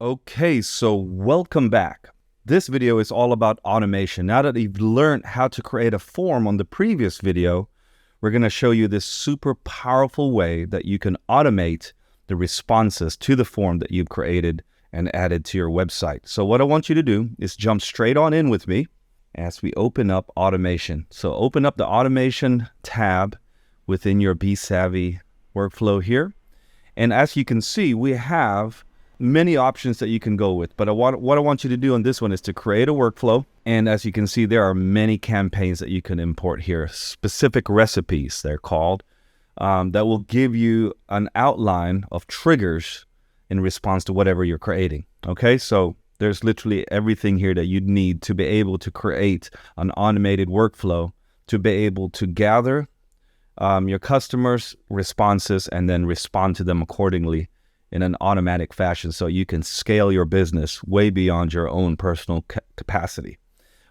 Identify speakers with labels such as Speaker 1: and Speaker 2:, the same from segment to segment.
Speaker 1: Okay, so welcome back. This video is all about automation. Now that you've learned how to create a form on the previous video, we're going to show you this super powerful way that you can automate the responses to the form that you've created and added to your website. So what I want you to do is jump straight on in with me as we open up automation. So open up the automation tab within your BeeSavvy workflow here. And as you can see, we have many options that you can go with. But what I want you to do on this one is to create a workflow. And as you can see, there are many campaigns that you can import here, specific recipes, they're called, that will give you an outline of triggers in response to whatever you're creating. Okay, so there's literally everything here that you'd need to be able to create an automated workflow, to be able to gather your customers' responses and then respond to them accordingly in an automatic fashion, so you can scale your business way beyond your own personal capacity.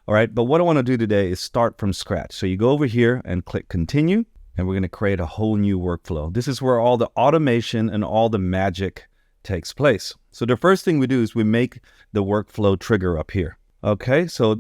Speaker 1: All right, but what I want to do today is start from scratch. So you go over here and click continue, and we're going to create a whole new workflow. This is where all the automation and all the magic takes place. So the first thing we do is we make the workflow trigger up here. Okay, so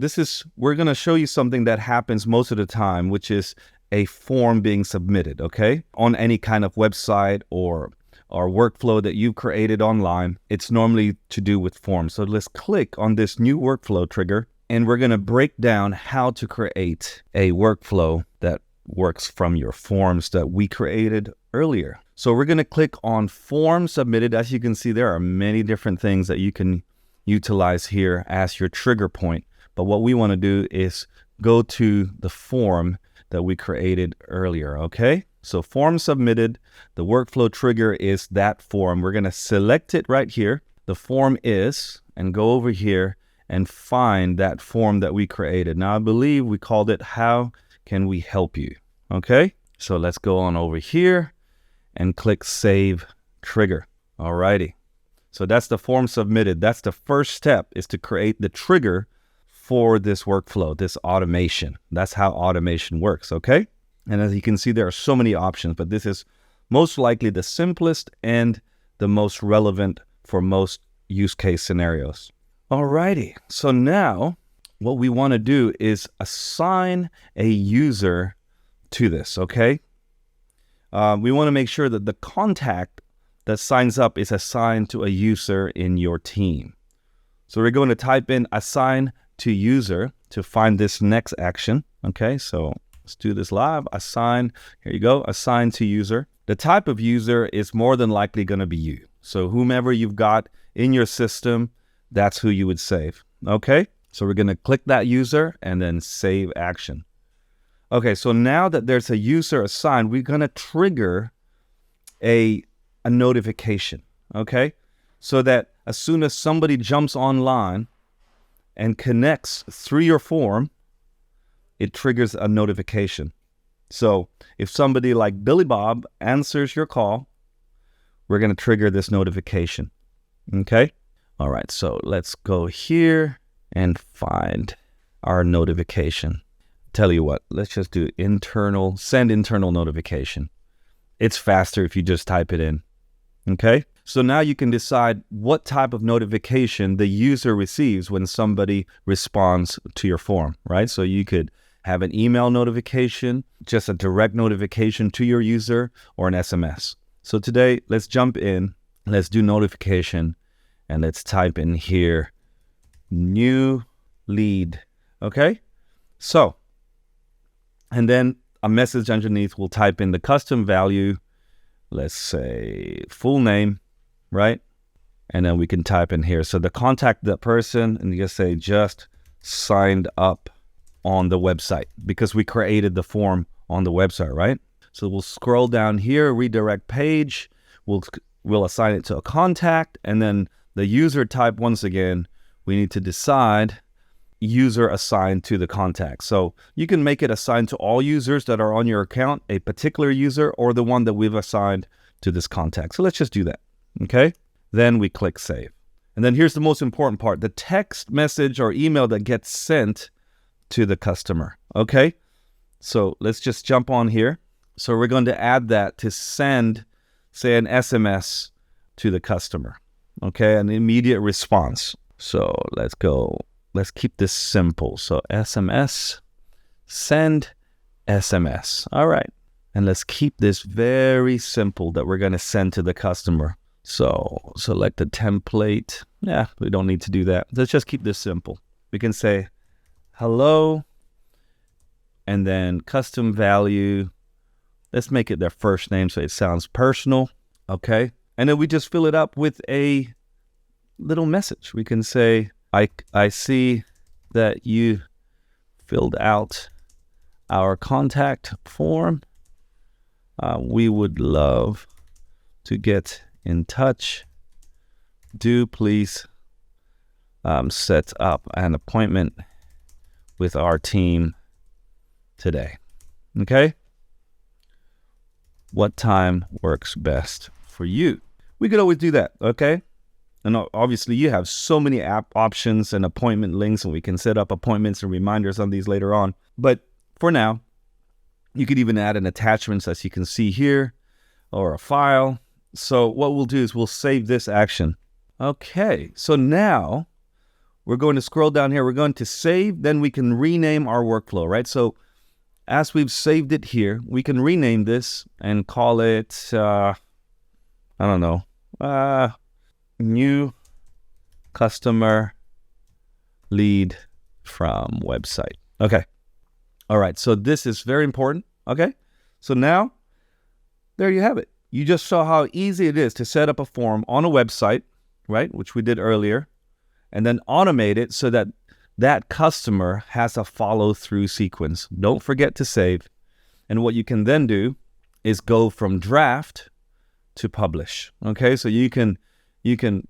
Speaker 1: we're going to show you something that happens most of the time, which is a form being submitted, okay, on any kind of website or workflow that you've created online. It's normally to do with forms. So let's click on this new workflow trigger, and we're going to break down how to create a workflow that works from your forms that we created earlier. So we're going to click on form submitted. As you can see, there are many different things that you can utilize here as your trigger point. But what we want to do is go to the form that we created earlier, okay? So form submitted, the workflow trigger is that form. We're going to select it right here. The form is, and go over here and find that form that we created. Now, I believe we called it, how can we help you? Okay, so let's go on over here and click save trigger. All righty. So that's the form submitted. That's the first step, is to create the trigger for this workflow, this automation. That's how automation works, okay? And as you can see, there are so many options, but this is most likely the simplest and the most relevant for most use case scenarios. Alrighty, so now what we want to do is assign a user to this, okay? We want to make sure that the contact that signs up is assigned to a user in your team. So we're going to type in assign to user to find this next action, okay? So let's do this live. Assign, here you go, assign to user. The type of user is more than likely going to be you. So whomever you've got in your system, that's who you would save. Okay, so we're going to click that user and then save action. Okay, so now that there's a user assigned, we're going to trigger a notification. Okay, so that as soon as somebody jumps online and connects through your form, it triggers a notification. So if somebody like Billy Bob answers your call, we're going to trigger this notification. Okay. All right. So let's go here and find our notification. Tell you what, let's just do send internal notification. It's faster if you just type it in. Okay. So now you can decide what type of notification the user receives when somebody responds to your form, right? So you could have an email notification, just a direct notification to your user, or an SMS. So today, let's jump in, let's do notification, and let's type in here, new lead, okay? So, and then a message underneath, we'll type in the custom value, let's say full name, right? And then we can type in here. So to contact that person, and you just say just signed up on the website, because we created the form on the website, right? So we'll scroll down here, redirect page, we'll assign it to a contact, and then the user type, once again, we need to decide user assigned to the contact. So you can make it assigned to all users that are on your account, a particular user, or the one that we've assigned to this contact. So let's just do that, okay? Then we click save. And then here's the most important part, the text message or email that gets sent to the customer, okay? So let's just jump on here. So we're going to add that to send, say, an SMS to the customer. okay, an immediate response. So let's keep this simple. So SMS, send SMS. All right. And let's keep this very simple that we're going to send to the customer. So select a template. Yeah, we don't need to do that. Let's just keep this simple. We can say hello and then custom value. Let's make it their first name so it sounds personal. Okay. And then we just fill it up with a little message. We can say, I see that you filled out our contact form. We would love to get in touch. Do please set up an appointment with our team today. Okay? What time works best for you? We could always do that, okay? And obviously you have so many app options and appointment links, and we can set up appointments and reminders on these later on. But for now, you could even add an attachment, as you can see here, or a file. So what we'll do is we'll save this action. Okay, so now we're going to scroll down here. We're going to save, then we can rename our workflow, right? So as we've saved it here, we can rename this and call it, I don't know, new customer lead from website. Okay. All right. So this is very important. Okay. So now there you have it. You just saw how easy it is to set up a form on a website, right? Which we did earlier, and then automate it so that that customer has a follow-through sequence. Don't forget to save. And what you can then do is go from draft to publish. Okay, so you can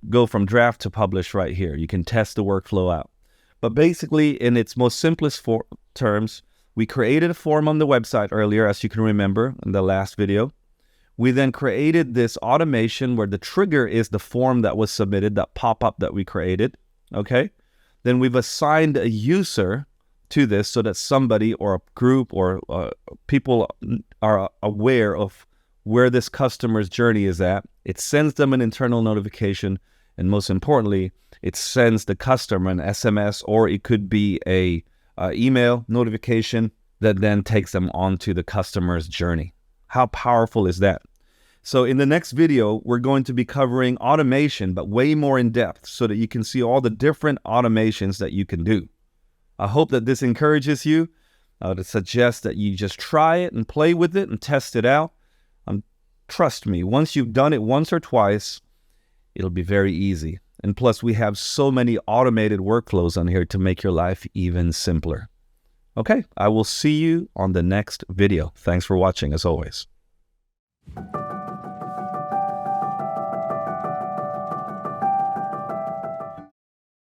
Speaker 1: go from draft to publish right here. You can test the workflow out. But basically, in its most simplest terms, we created a form on the website earlier, as you can remember in the last video. We then created this automation where the trigger is the form that was submitted, that pop-up that we created. Okay. Then we've assigned a user to this so that somebody or a group or people are aware of where this customer's journey is at. It sends them an internal notification, and most importantly, it sends the customer an SMS, or it could be a email notification that then takes them onto the customer's journey. How powerful is that? So in the next video, we're going to be covering automation, but way more in depth, so that you can see all the different automations that you can do. I hope that this encourages you. I would suggest that you just try it and play with it and test it out. Trust me, once you've done it once or twice, it'll be very easy. And plus, we have so many automated workflows on here to make your life even simpler. Okay, I will see you on the next video. Thanks for watching, as always.